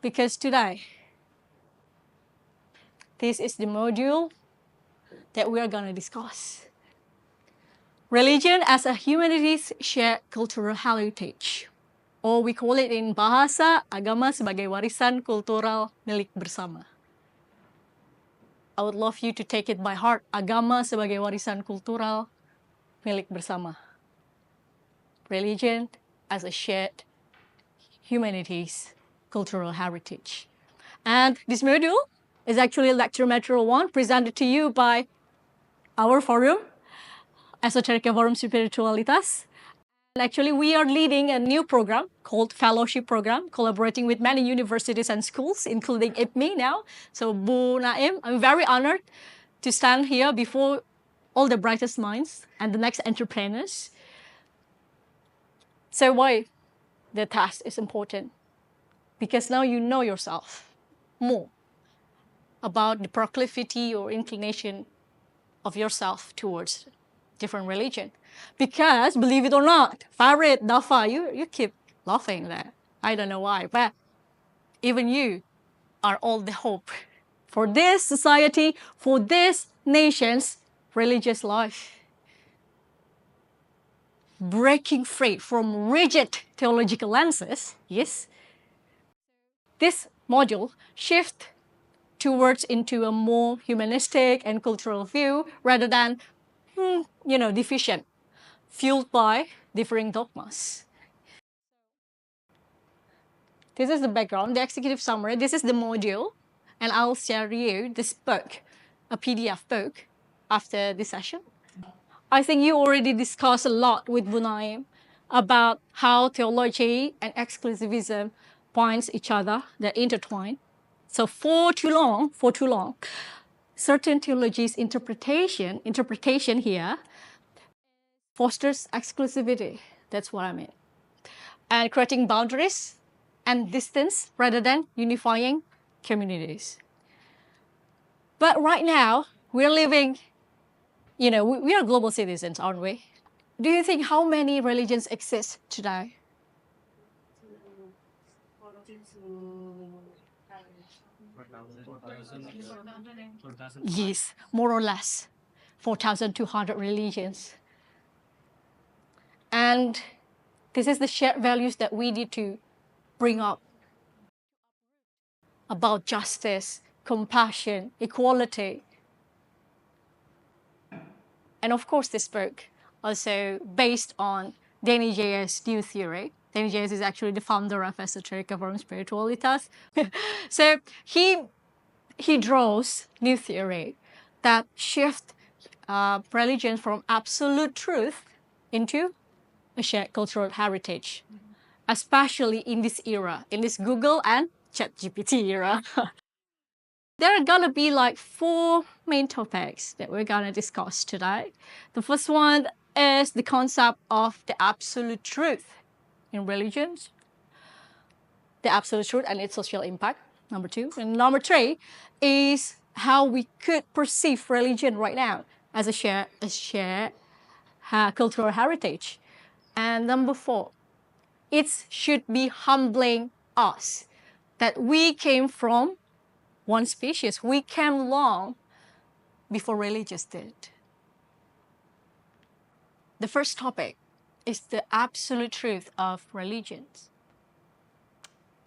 Because today, this is the module that we are going to discuss. Religion as a humanities shared cultural heritage. Or we call it in bahasa, agama sebagai warisan kultural milik bersama. I would love you to take it by heart. Agama sebagai warisan kultural milik bersama. Religion as a shared humanities cultural heritage. And this module is actually lecture material 1 presented to you by our forum, Esoterica Forum Spiritualitas. And actually, we are leading a new program called Fellowship Program, collaborating with many universities and schools, including IPMI now. So, Bu Naim, I'm very honored to stand here before all the brightest minds and the next entrepreneurs. So why the task is important? Because now you know yourself more about the proclivity or inclination of yourself towards different religion. Because, believe it or not, Farid, Dafa, you keep laughing there. I don't know why, but even you are all the hope for this society, for this nation's religious life. Breaking free from rigid theological lenses, yes, this module shifts towards into a more humanistic and cultural view rather than, deficient, fueled by differing dogmas. This is the background, the executive summary. This is the module, and I'll share you this book, a PDF book, after this session. I think you already discussed a lot with Bunaim about how theology and exclusivism binds each other, they're intertwined. So for too long, certain theology's interpretation here fosters exclusivity. That's what I mean. And creating boundaries and distance rather than unifying communities. But right now, we're living, we are global citizens, aren't we? Do you think how many religions exist today? Yes, more or less, 4,200 religions. And this is the shared values that we need to bring up about justice, compassion, equality. And of course, this book also based on Danny J.'s new theory. Danny J.'s is actually the founder of Esoterica Forum Spiritualitas. So he draws new theory that shift religion from absolute truth into a shared cultural heritage, especially in this era, in this Google and ChatGPT era. There are gonna be like 4 main topics that we're gonna discuss today. The first one is the concept of the absolute truth in religions, the absolute truth and its social impact, number 2. And number 3 is how we could perceive religion right now as a shared cultural heritage. And number 4, it should be humbling us that we came from one species. We came long before religions did. The first topic is the absolute truth of religions.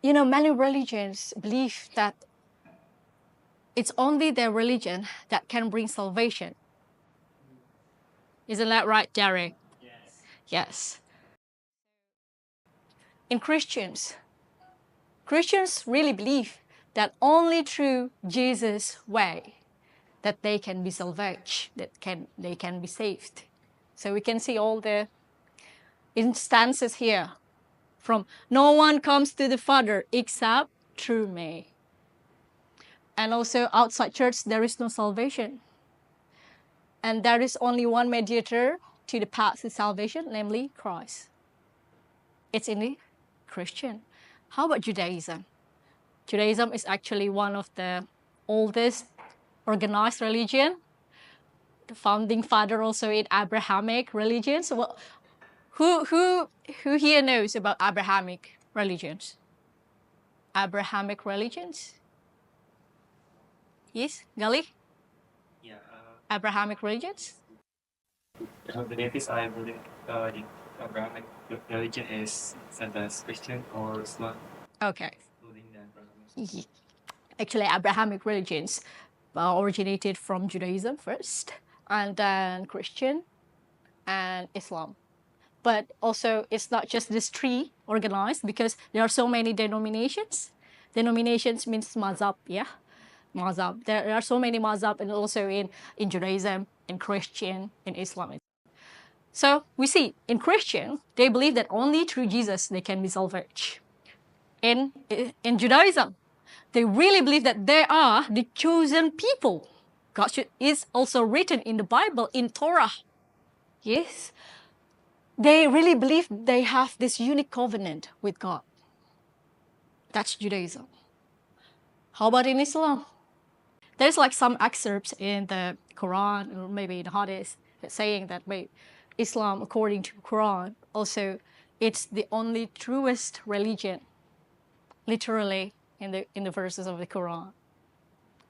Many religions believe that it's only their religion that can bring salvation. Isn't that right, Derek? Yes. Yes. In Christians really believe that only through Jesus' way that they can be salvaged, they can be saved. So we can see all the instances here from no one comes to the Father except through me. And also outside church, there is no salvation. And there is only one mediator to the path to salvation, namely Christ. It's in the Christian. How about Judaism? Judaism is actually one of the oldest organized religion. The founding father also in Abrahamic religions. So who here knows about Abrahamic religions? Abrahamic religions? Yes, Gali? Yeah. Abrahamic religions? The latest I believe the Abrahamic religion is such as Christian or Islam, Okay. including the Abrahamic. Actually, Abrahamic religions originated from Judaism first, and then Christian and Islam. But also, it's not just these three organized because there are so many denominations. Denominations means mazhab, yeah? Mazhab. There are so many mazhab, and also in Judaism, in Christian, in Islam. So we see in Christian, they believe that only through Jesus they can be salvaged. In Judaism, they really believe that they are the chosen people. God is also written in the Bible, in Torah. Yes. They really believe they have this unique covenant with God. That's Judaism. How about in Islam? There's like some excerpts in the Quran or maybe the Hadith saying that Islam, according to Quran, also it's the only truest religion, literally in the verses of the Quran.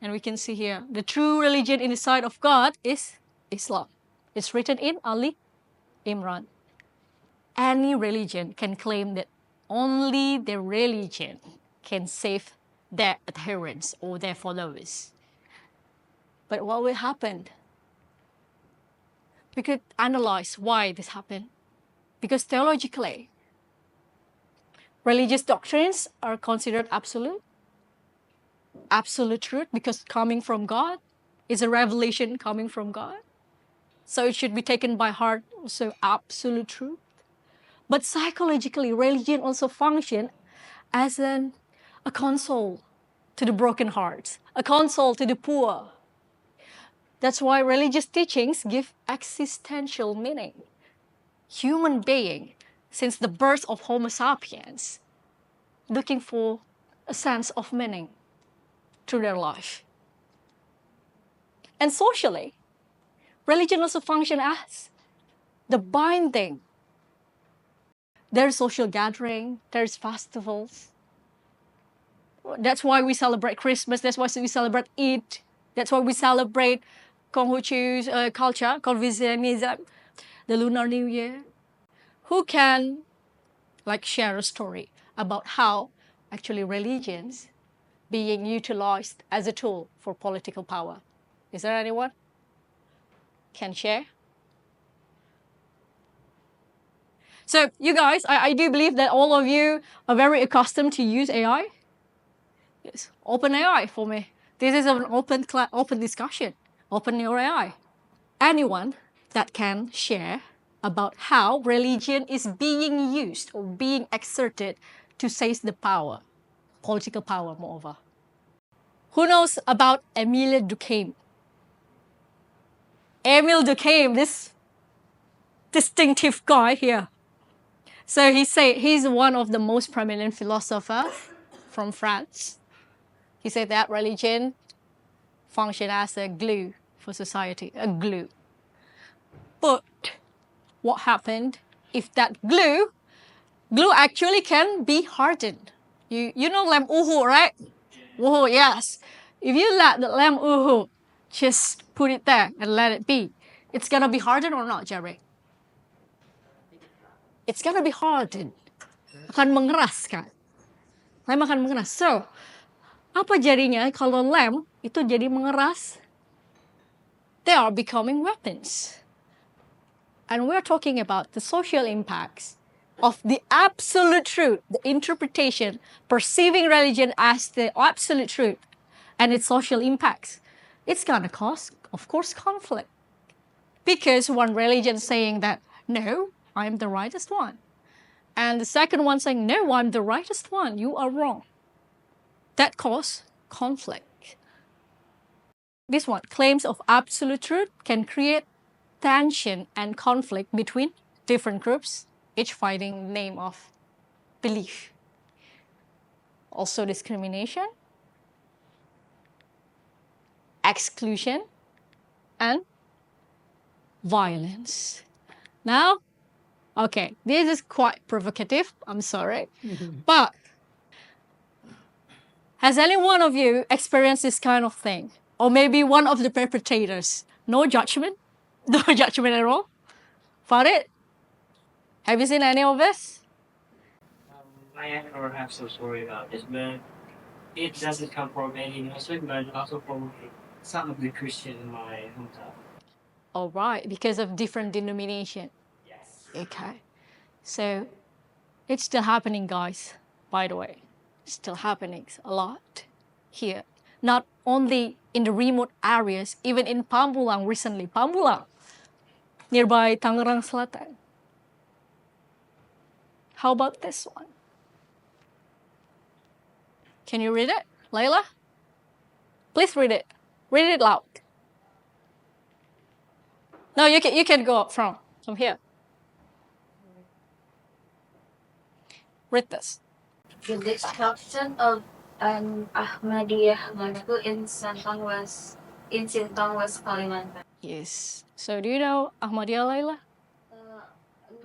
And we can see here the true religion in the sight of God is Islam. It's written in Ali Imran. Any religion can claim that only their religion can save their adherents or their followers. But what will happen? We could analyze why this happened. Because theologically, religious doctrines are considered absolute truth because coming from God is a revelation coming from God. So it should be taken by heart, also absolute truth. But psychologically, religion also functions as a console to the broken hearts, a console to the poor. That's why religious teachings give existential meaning. Human being, since the birth of Homo sapiens, looking for a sense of meaning through their life. And socially, religion also functions as the binding. There's social gathering, there's festivals. That's why we celebrate Christmas, that's why we celebrate Eid, that's why we celebrate Confucius culture, Confucianism, the Lunar New Year. Who can share a story about how actually religions being utilized as a tool for political power? Is there anyone can share? So you guys, I do believe that all of you are very accustomed to use AI. Yes, open AI for me. This is an open discussion. Open your AI. Anyone that can share about how religion is being used or being exerted to seize the power, political power, moreover. Who knows about Emile Durkheim? Emile Durkheim, this distinctive guy here. So he's one of the most prominent philosophers from France. He said that religion functions as a glue for society, a glue. But what happened if that glue actually can be hardened? You know lamb uhu, right? Uhu, yes. If you let the lamb uhu just put it there and let it be, it's gonna be hardened or not, Jerry? It's gonna be hardened. Akan mengeras kan? Lem akan mengeras. So, apa jadinya kalau lem itu jadi mengeras? They are becoming weapons. And we're talking about the social impacts of the absolute truth, the interpretation, perceiving religion as the absolute truth, and its social impacts. It's gonna cause, of course, conflict. Because one religion saying that, no, I'm the rightest one. And the second one saying, no, I'm the rightest one, you are wrong. That causes conflict. This one, claims of absolute truth can create tension and conflict between different groups, each fighting in the name of belief. Also discrimination, exclusion, and violence. Now, okay, this is quite provocative, I'm sorry, but Has any one of you experienced this kind of thing? Or maybe one of the perpetrators? No judgment? No judgment at all? Farid? Have you seen any of this? I never have so sorry about this, but it doesn't come from any Muslim, but also from some of the Christian in my hometown. All right, because of different denomination. Yes. Okay. So it's still happening, guys, by the way. It's still happening a lot here. Not only in the remote areas, even in Pamulang recently. Pamulang, nearby Tangerang Selatan. How about this one? Can you read it, Layla? Please read it. Read it loud. No, you can go up from here. Read this. The destruction of an Ahmadiyya mosque in Sintang West, Kalimantan. Yes. So do you know Ahmadiyya, Layla?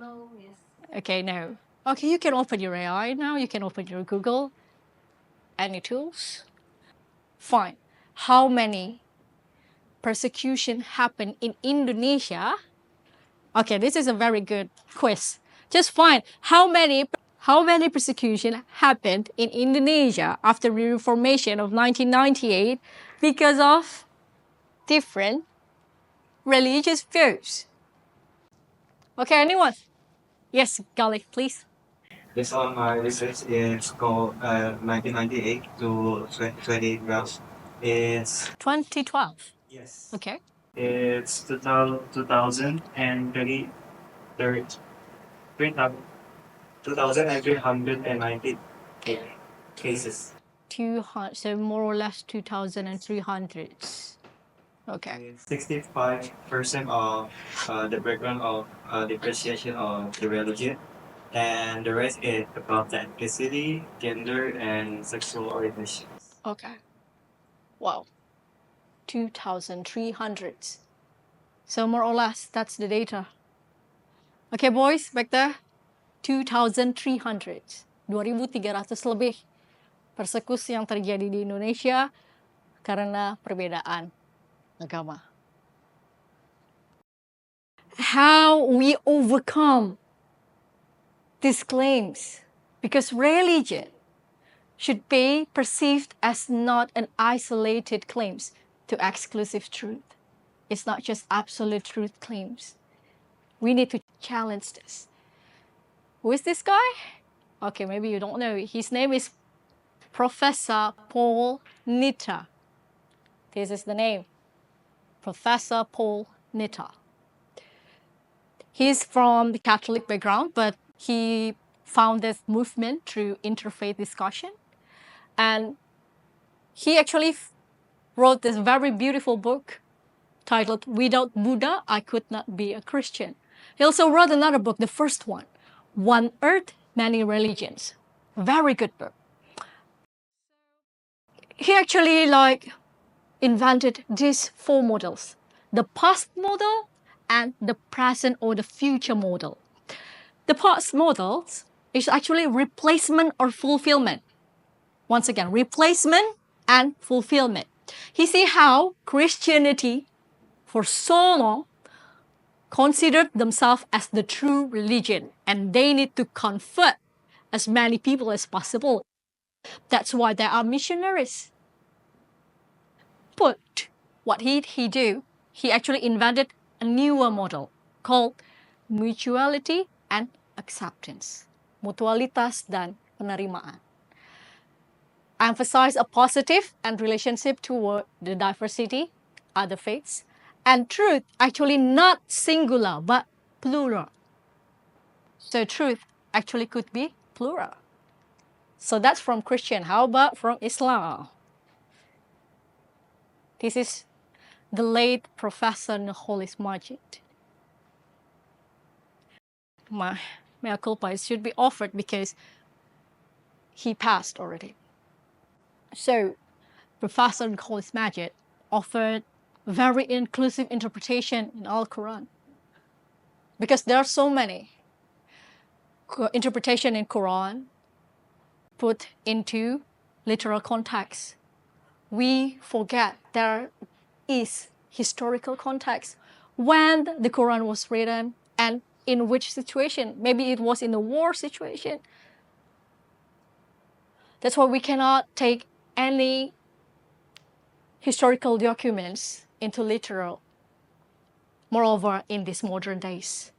No, yes. Okay, no. Okay, you can open your AI now. You can open your Google. Any tools? Fine. How many persecution happened in Indonesia? Okay, this is a very good quiz. Just find how many persecution happened in Indonesia after the reformation of 1998 because of different religious views. Okay, anyone? Yes, Gali, please. Based on my research, it's called 1998 to 2012. It's 2012. yes. Okay. It's 2000 and 3,390 cases. 200, so more or less 2,300. Okay. 65% of the background of depreciation of the religion, and the rest is about the ethnicity, gender, and sexual orientation. Okay. Wow. 2,300. So more or less, that's the data. Okay, boys, back there. 2,300. 2.300 lebih persekusi yang terjadi di Indonesia karena perbedaan agama. How we overcome these claims? Because religion should be perceived as not an isolated claims to exclusive truth. It's not just absolute truth claims. We need to challenge this. Who is this guy? Okay, maybe you don't know. His name is Professor Paul Nitta. This is the name. Professor Paul Nitta. He's from the Catholic background, but he found this movement through interfaith discussion. And he actually wrote this very beautiful book titled Without Buddha, I Could Not Be a Christian. He also wrote another book, the first one, One Earth, Many Religions. Very good book. He actually invented these four models: the past model and the present or the future model. The past models is actually replacement or fulfillment. Once again, replacement and fulfillment. He see how Christianity for so long considered themselves as the true religion, and they need to convert as many people as possible. That's why there are missionaries. But what he do? He actually invented a newer model called mutuality and acceptance. Mutualitas dan penerimaan. Emphasize a positive and relationship toward the diversity, other faiths, and truth actually not singular but plural. So truth actually could be plural. So that's from Christian. How about from Islam? This is the late Professor Nurholis Majid. My mea culpa, it should be offered because he passed already. So Professor Nurholis Majid offered very inclusive interpretation in Al-Quran. Because there are so many interpretation in Quran put into literal context. We forget there is historical context when the Quran was written and in which situation. Maybe it was in a war situation. That's why we cannot take any historical documents into literal. Moreover, in these modern days,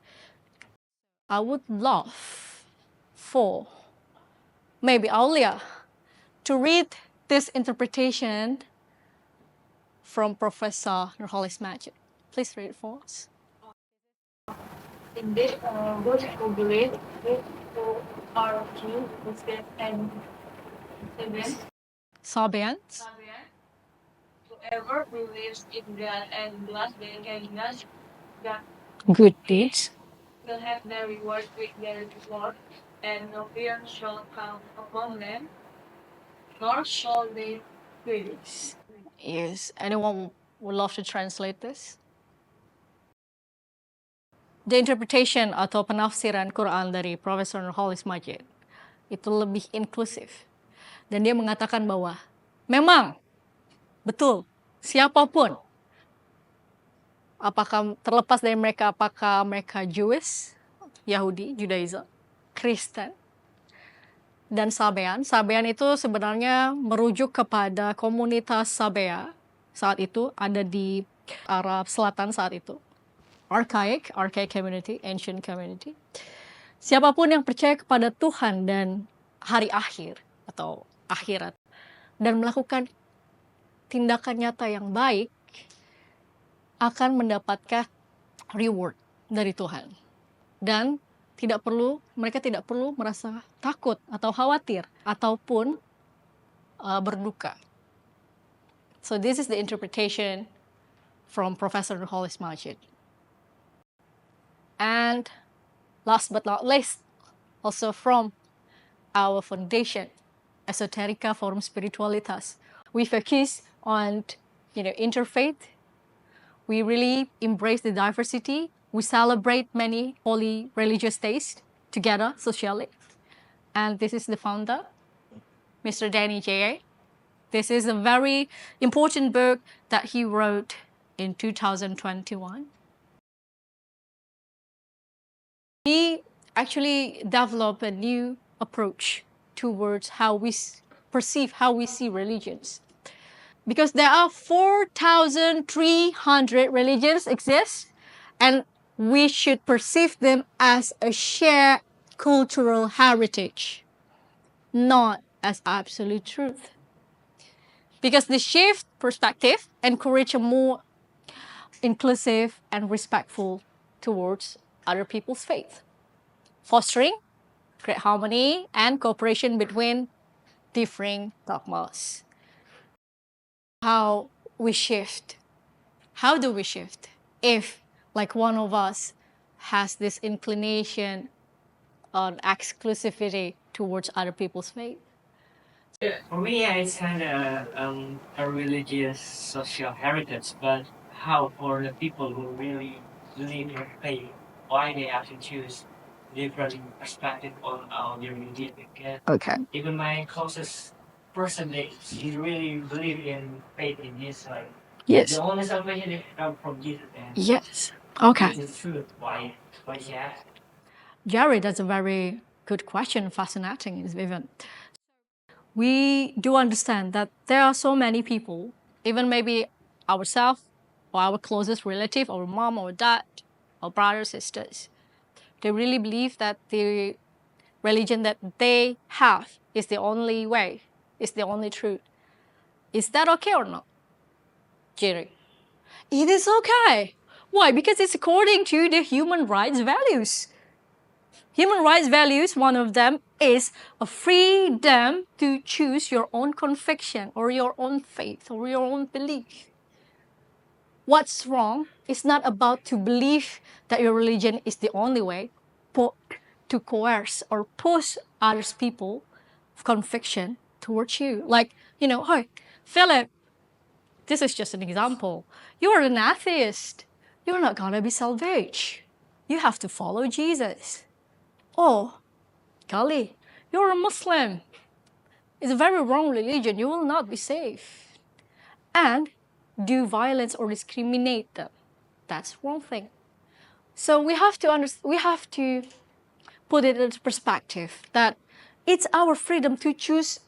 I would love for maybe Aulia to read this interpretation from Professor Nurholis Majid. Please read it for us. Indeed, those who believe it who are Jew, Muslim, and Sabians. whoever believes in God and does the kindness, God Good deeds. will have their reward with their Lord, and no fear shall come upon them, nor shall they perish. Yes. Anyone would love to translate this? The interpretation atau penafsiran Quran dari Profesor Nurholis Majid itu lebih inklusif. Dan dia mengatakan bahwa memang betul siapapun, apakah terlepas dari mereka, apakah mereka Jewish, Yahudi, Judaism, Kristen, dan Sabean. Sabean itu sebenarnya merujuk kepada komunitas Sabea saat itu ada di Arab Selatan saat itu. Archaic community, ancient community. Siapapun yang percaya kepada Tuhan dan hari akhir atau akhirat dan melakukan tindakan nyata yang baik akan mendapatkan reward dari Tuhan. Dan mereka tidak perlu merasa takut atau khawatir ataupun berduka. So this is the interpretation from Professor Nurholis Majid. And last but not least, also from our foundation, Esoterica Forum Spiritualitas. We focus on, interfaith. We really embrace the diversity. We celebrate many holy religious days together socially. And this is the founder, Mr. Danny J.A. This is a very important book that he wrote in 2021. We actually developed a new approach towards how we perceive, how we see religions. Because there are 4,300 religions exist, and we should perceive them as a shared cultural heritage, not as absolute truth. Because the shift perspective encourage a more inclusive and respectful towards other people's faith, fostering great harmony and cooperation between differing dogmas. How we shift? How do we shift if, like, one of us has this inclination on exclusivity towards other people's faith? For me, yeah, it's kind of a religious social heritage, but how for the people who really believe in faith, why they have to choose different perspective on their religion? Because Okay. even my closest person, he really believe in faith in his life. Yes. The only salvation is come from Jesus, and Yes. Okay. this is truth. Why he asked? Jerry, that's a very good question, fascinating even. We do understand that there are so many people, even maybe ourselves or our closest relative, our mom or dad, or brothers, sisters, they really believe that the religion that they have is the only way, is the only truth. Is that okay or not, Jerry? It is okay. Why? Because it's according to the human rights values. Human rights values, one of them is a freedom to choose your own conviction or your own faith or your own belief. What's wrong is not about to believe that your religion is the only way, but to coerce or push others people conviction towards you. Like, hey, Philip, this is just an example. You are an atheist. You're not gonna be salvaged. You have to follow Jesus. Oh, Kali, you're a Muslim. It's a very wrong religion. You will not be safe. And do violence or discriminate them. That's one thing. So we have to put it into perspective that it's our freedom to choose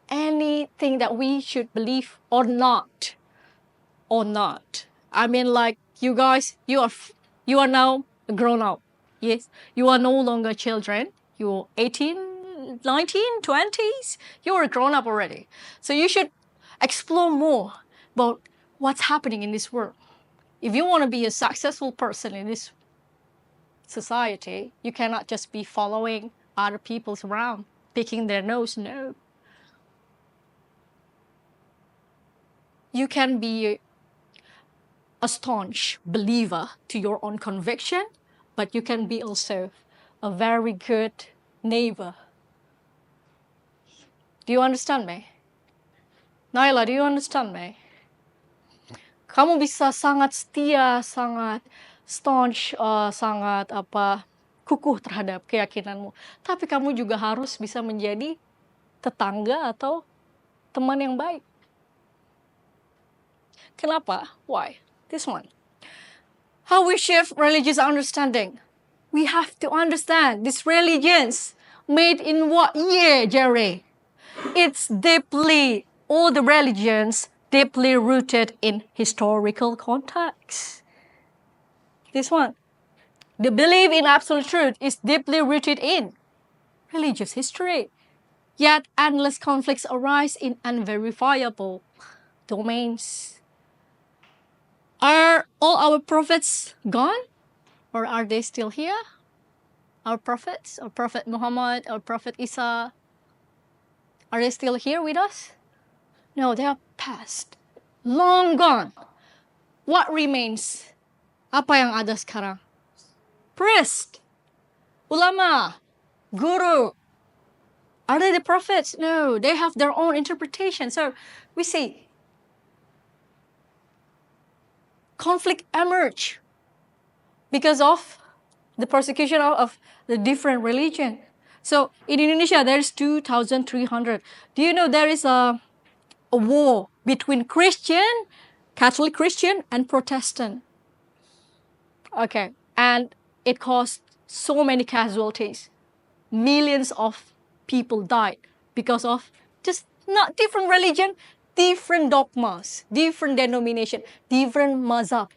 anything that we should believe or not. Or not. I mean, like, you guys, you are now grown up. Yes, you are no longer children. You're 18, 19, 20s. You're a grown up already. So you should explore more about what's happening in this world. If you want to be a successful person in this society, you cannot just be following other people's around, picking their nose. No. You can be a staunch believer to your own conviction, but you can be also a very good neighbor. Do you understand me? Naila, do you understand me? Kamu bisa sangat setia, sangat staunch, sangat kukuh terhadap keyakinanmu. Tapi kamu juga harus bisa menjadi tetangga atau teman yang baik. Kenapa? Why? This one. How we shift religious understanding. We have to understand these religions made in what year, Jerry? It's all the religions deeply rooted in historical context. This one. The belief in absolute truth is deeply rooted in religious history. Yet endless conflicts arise in unverifiable domains. Are all our prophets gone? Or are they still here? Our prophets, our Prophet Muhammad, our Prophet Isa, are they still here with us? No, they are past. Long gone. What remains? Apa yang ada sekarang? Priest, ulama, guru. Are they the prophets? No, they have their own interpretation. So we see conflict emerge because of the persecution of the different religion. So in Indonesia, there is 2,300. Do you know there is a war between Catholic Christian, and Protestant? Okay, and it caused so many casualties. Millions of people died because of just not different religion, different dogmas, different denomination, different mazhab.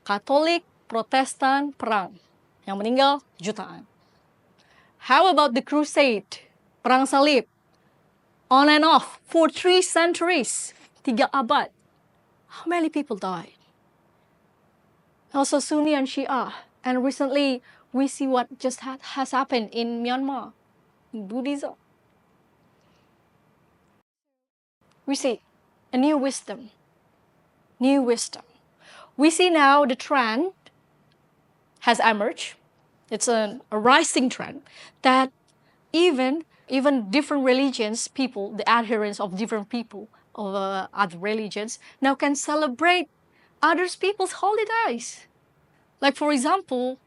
Katolik, Protestan, perang. Yang meninggal jutaan. How about the crusade? Perang salib. On and off for 3 centuries. 3 abad. How many people died? Also Sunni and Shia. And recently, we see what just has happened in Myanmar, Buddhism. We see a new wisdom. New wisdom. We see now the trend has emerged. It's a rising trend that even different religions, people, the adherents of different people of other religions, now can celebrate other people's holidays. Like, for example,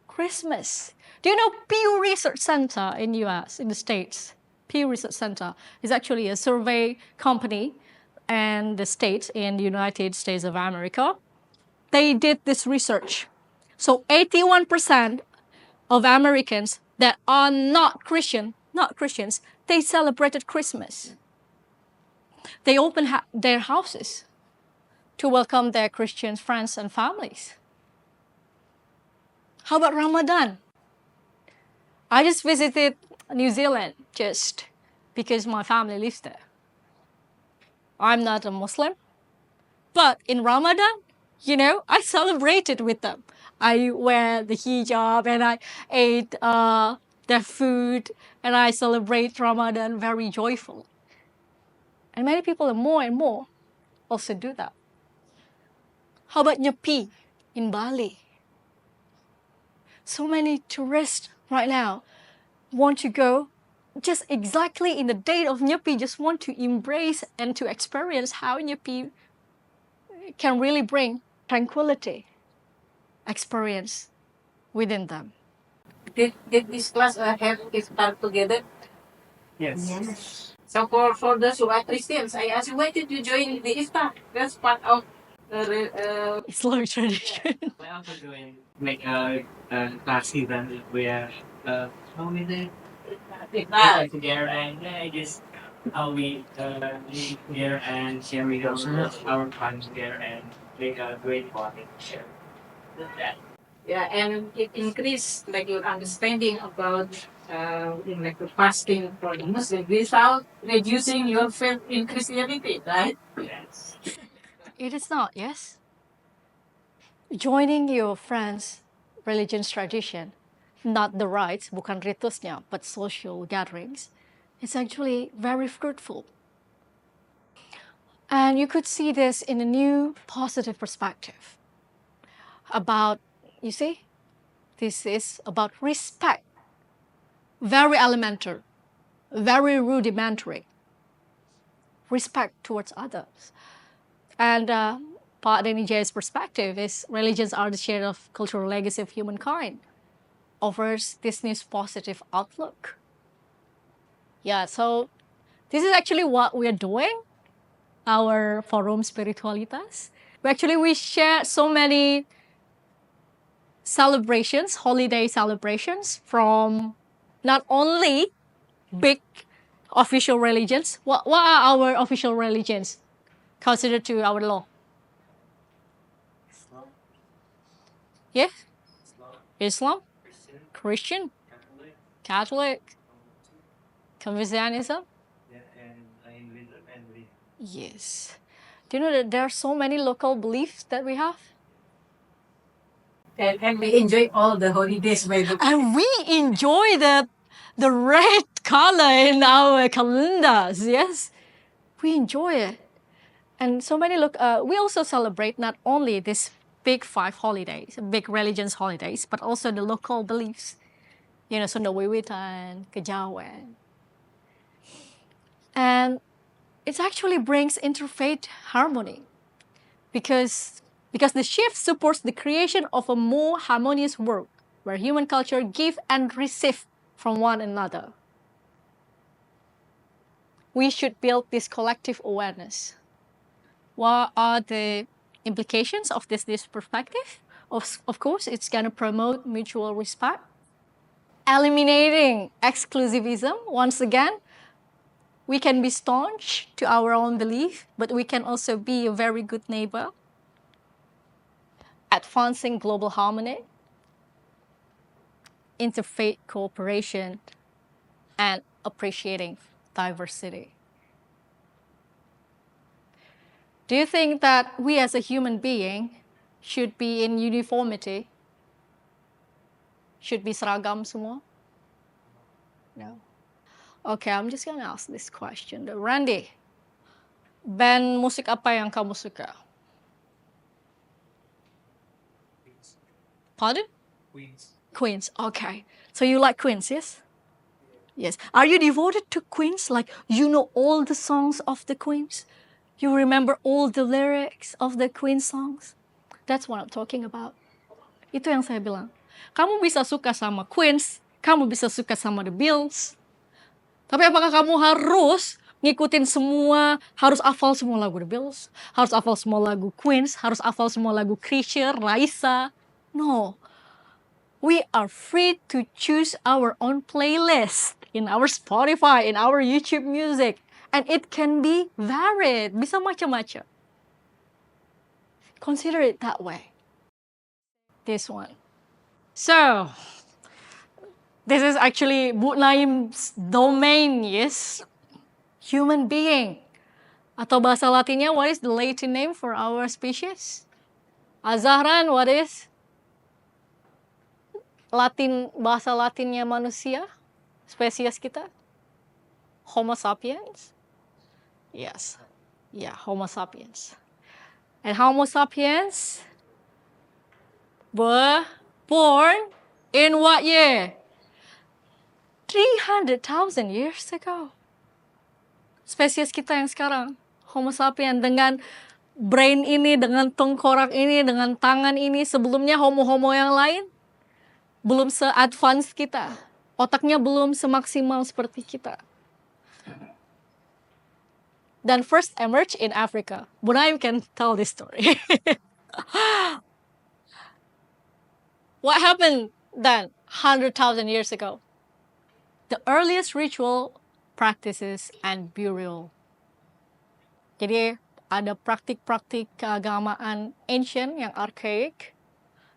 Christmas. Do you know Pew Research Center in US, in the States? Pew Research Center is actually a survey company in the States, in the United States of America. They did this research. So 81% of Americans that are not Christians, they celebrated Christmas. They opened their houses to welcome their Christian friends and families. How about Ramadan? I just visited New Zealand just because my family lives there. I'm not a Muslim, but in Ramadan, I celebrated with them. I wear the hijab and I ate their food and I celebrate Ramadan very joyfully. And many people more and more also do that. How about Nyepi in Bali? So many tourists right now want to go just exactly in the date of Nyepi, just want to embrace and to experience how Nyepi can really bring tranquility experience within them. Did this class have iftar together? Yes. Yes. So for those who are Christians, I ask you, why did you join the IFTA? That's part of Islamic tradition. We also doing like class event where how many that. together and just how we live together and sharing our time together and make a great bonding share. That. Yeah, and it increased like your understanding about like the fasting for the Muslim without reducing your faith in Christianity, right? Yes. It is not, yes? Joining your friends' religion's tradition, not the rites, bukan ritusnya, but social gatherings, it's actually very fruitful. And you could see this in a new positive perspective about, you see, this is about respect, very elementary, very rudimentary, respect towards others. And Pak Denny J's perspective is religions are the share of cultural legacy of humankind, offers this new positive outlook. Yeah, so this is actually what we're doing, our Forum Spiritualitas. We share so many celebrations, holiday celebrations from not only big official religions. What are our official religions considered to our law? Islam, Yeah, Islam, Islam, Christian, Christian, Catholic, Catholic, um, Confucianism. yeah, and Hinduism and Buddhism. Yes. Do you know that there are so many local beliefs that we have? And we enjoy all the holidays by the And we enjoy the red color in our calendars. Yes, we enjoy it. And so many look. We also celebrate not only these big five holidays, big religions holidays, but also the local beliefs. You know, Sundawiwitan, Kejawen, and it actually brings interfaith harmony because the shift supports the creation of a more harmonious world where human culture give and receive from one another. We should build this collective awareness. What are the implications of this perspective? Of course, it's going to promote mutual respect, eliminating exclusivism. Once again, we can be staunch to our own belief, but we can also be a very good neighbor, advancing global harmony, interfaith cooperation, and appreciating diversity. Do you think that we as a human being should be in uniformity? Should be seragam semua? No. Okay, I'm just gonna ask this question. Randy, band musik apa yang kamu suka? Pardon? Queens. Queens. Okay. So you like Queens, yes? Yes. Are you devoted to Queens? Like you know all the songs of the Queens? You remember all the lyrics of the Queen songs? That's what I'm talking about. Itu yang saya bilang. Kamu bisa suka sama Queens, kamu bisa suka sama The Beatles. Tapi apakah kamu harus ngikutin semua, harus hafal semua lagu The Beatles, harus hafal semua lagu Queens, harus hafal semua lagu Krisha, Raisa? No. We are free to choose our own playlist in our Spotify, in our YouTube music. And it can be varied, bisa macam-macam. Consider it that way. This one. So, this is actually Bu Naim's domain, yes? Human being. Atau bahasa Latinnya, what is the Latin name for our species? Azahran, what is bahasa Latinnya manusia? Spesies kita? Homo sapiens? Yes. Yeah, Homo sapiens. And Homo sapiens were born in what year? 300,000 years ago. Spesies kita yang sekarang, Homo sapiens, dengan brain ini, dengan tengkorak ini, dengan tangan ini, sebelumnya homo-homo yang lain belum se-advance kita. Otaknya belum semaksimal seperti kita. then first emerged in Africa. Bunaim can tell this story. What happened then, 100,000 years ago? The earliest ritual practices and burial. Jadi ada praktik-praktik keagamaan ancient yang archaic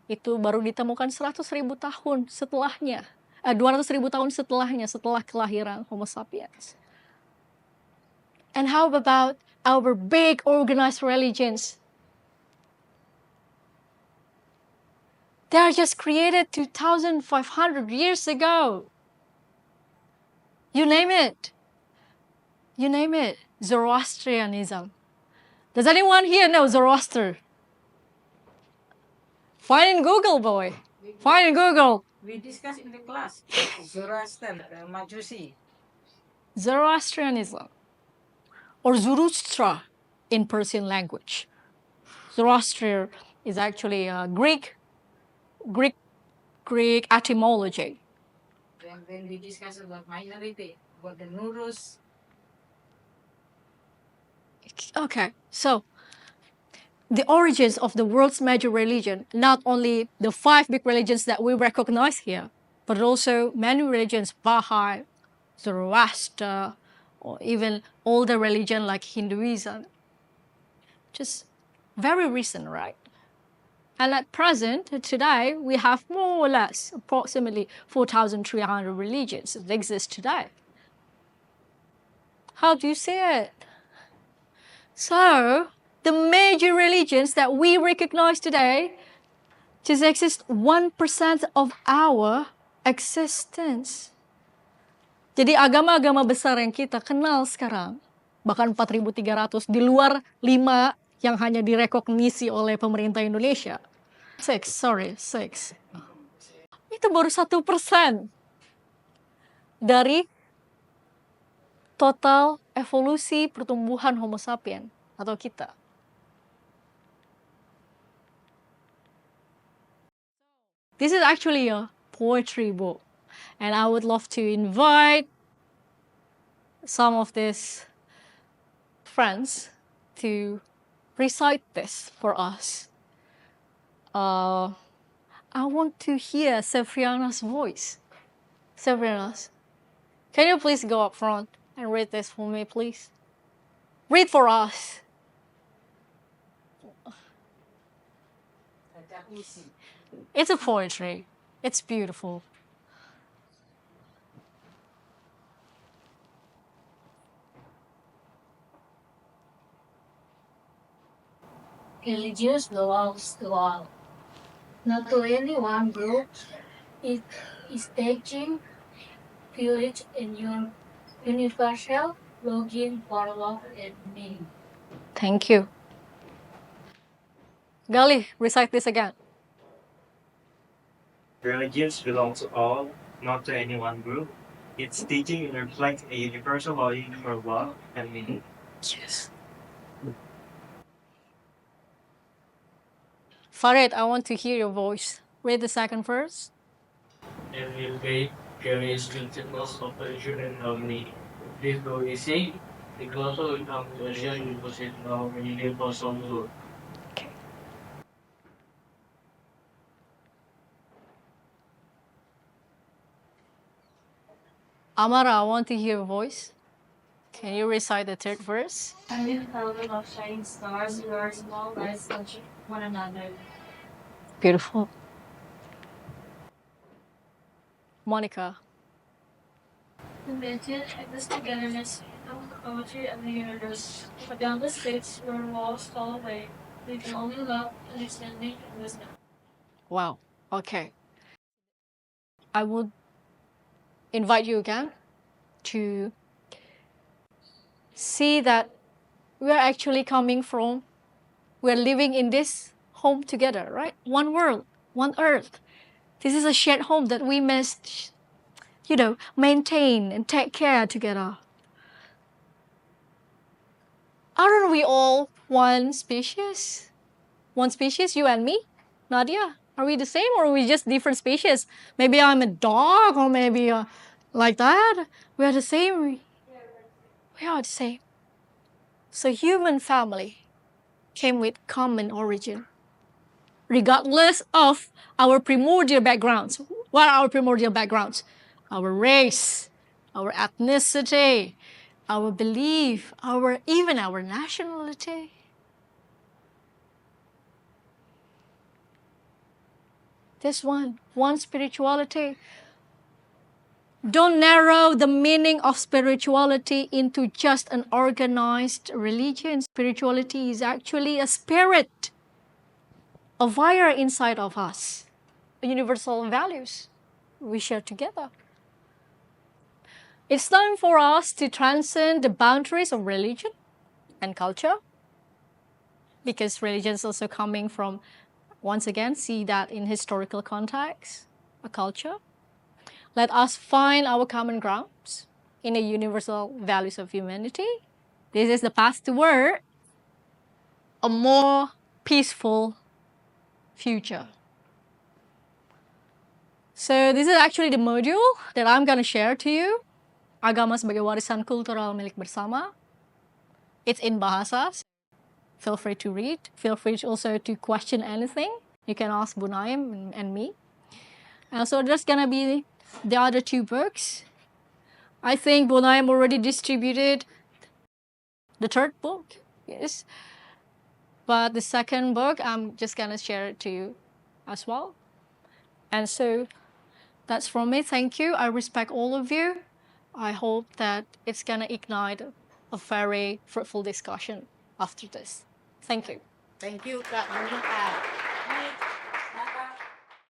itu baru ditemukan 100.000 tahun setelahnya. 200.000 tahun setelahnya, setelah kelahiran Homo sapiens. And how about our big organized religions? They are just created 2,500 years ago. You name it. You name it. Zoroastrianism. Does anyone here know Zoroaster? Find in Google, boy. Find in Google. We discussed in the class. Zoroaster, Majusi. Zoroastrianism. Or Zoroastra in Persian language. Zoroaster is actually a Greek etymology. When we discuss about minority, about the Nurus. Okay, so the origins of the world's major religion, not only the 5 big religions that we recognize here, but also many religions, Baha'i, Zoroaster, or even older religion like Hinduism. Just very recent, right? And at present, today, we have more or less approximately 4,300 religions that exist today. How do you see it? So, the major religions that we recognize today just exist 1% of our existence. Jadi agama-agama besar yang kita kenal sekarang, bahkan 4.300 di luar 5 yang hanya direkognisi oleh pemerintah Indonesia. 6. Itu baru 1% dari total evolusi pertumbuhan Homo sapiens atau kita. This is actually a poetry book, and I would love to invite some of these friends to recite this for us. I want to hear Sevriana's voice. Sevriana's, can you please go up front and read this for me, please? Read for us. It's a poetry. It's beautiful. Religious belongs to all, not to any one group. It is teaching, village, and your universal login for love and meaning. Thank you. Gali, recite this again. Religions belong to all, not to any one group. Its teaching reflects a universal longing for love and meaning. Yes. Farid, I want to hear your voice. Read the second verse. And will make various principles of pleasure and harmony. This will be said, the closer we come to a shared universal love and universal good. Okay. Amara, I want to hear your voice. Can you recite the third verse? And in heaven of shining stars, we are small lights touching one another. Beautiful. Monica. Invented in this togetherness of poetry and the universe. But down the sticks where walls fall away, we can only love, understanding, and wisdom. Wow. Okay. I would invite you again to see that we are actually we're living in this home together, right? One world, one earth. This is a shared home that we must, maintain and take care together. Aren't we all one species? One species, you and me? Nadia, are we the same or are we just different species? Maybe I'm a dog or maybe like that. We are the same. We are the same. So human family came with common origin, regardless of our primordial backgrounds. What are our primordial backgrounds? Our race, our ethnicity, our belief, even our nationality. This one spirituality. Don't narrow the meaning of spirituality into just an organized religion. Spirituality is actually a spirit, a fire inside of us, universal values we share together. It's time for us to transcend the boundaries of religion and culture, because religion is also coming from, once again, see that in historical context, a culture. Let us find our common grounds in the universal values of humanity. This is the path toward a more peaceful future. So this is actually the module that I'm going to share to you. Agama sebagai warisan kultural milik bersama. It's in bahasa. Feel free to read. Feel free also to question anything. You can ask Bu Naim and me. So there's going to be the other two books. I think Bu Naim already distributed the third book. Yes. But the second book, I'm just going to share it to you as well. And so that's from me. Thank you. I respect all of you. I hope that it's going to ignite a very fruitful discussion after this. Thank you. Thank you, Kak Nuna.